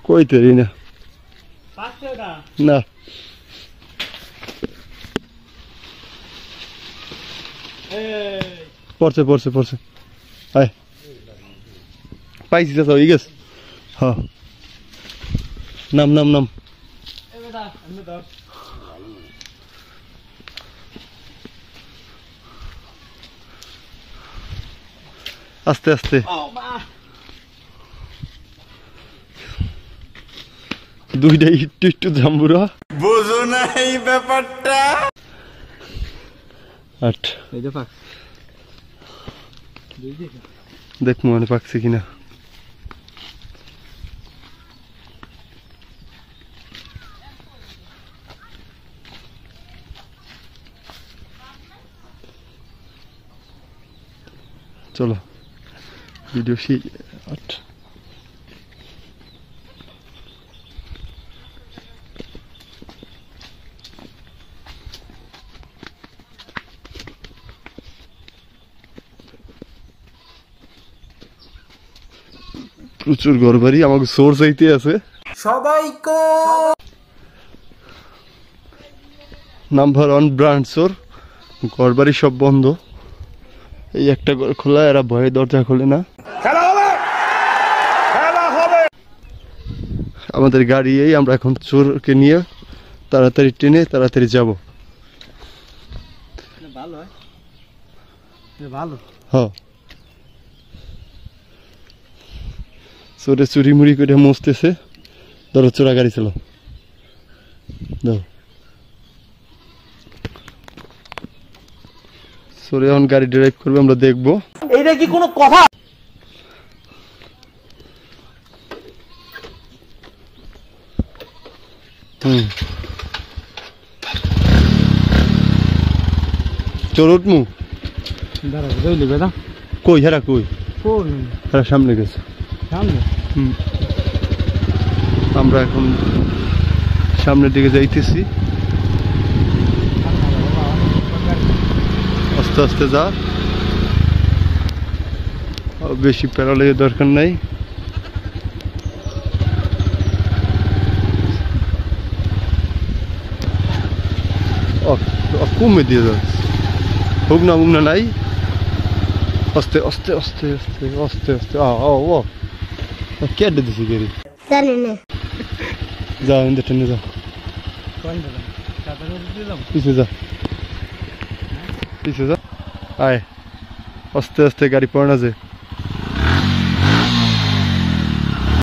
কই তৈরি না না পড়ছে পড়ছে পড়ছে আয় পাইছি চাচা হয়ে গেছে হ্যাঁ নাম নাম নাম আস্তে আস্তে দুইটা একটু একটু জাম্বুরা বুঝো না এই ব্যাপারটা আট দেখ মনে পাকছে কিনা চলো ভিডিও সেই আট প্রচুর ঘরবাড়ি আমাকে সোর চাইতে আছে সবাইকে নাম্বার 1 ব্রান্ড সোর ঘরবাড়ি সব বন্ধ এই একটা ঘর খোলা এরা ভয়ে দরজা খোলে না আমাদের গাড়ি এই আমরা এখন চোরকে নিয়ে তাড়াতাড়ি ট্রেনে তাড়াতাড়ি যাব হ্যাঁ চোরে চুরি মুড়ি করে মস্তেছে ধরো চোরা গাড়ি ছিল ধরো চোরে এখন গাড়ি ড্রাইভ করবে আমরা দেখবো এইটা কি কোনো কথা চোর উঠমু কই হেরা কই হেরা সামনে গেছে আমরা এখন সামনের দিকে যাইতেছি আস্তে আস্তে যা বেশি প্যারালের দরকার নাই কমে দিয়ে যাচ্ছে হোক না মুখ না নাই আস্তে আস্তে আস্তে আস্তে আস্তে আস্তে ও কেটে দিছি গাড়ি যাও ইন্দে ট্রেনে যাও পিছিয়ে যা পিছিয়ে যা আয় আস্তে আস্তে গাড়ি পড়ে না যে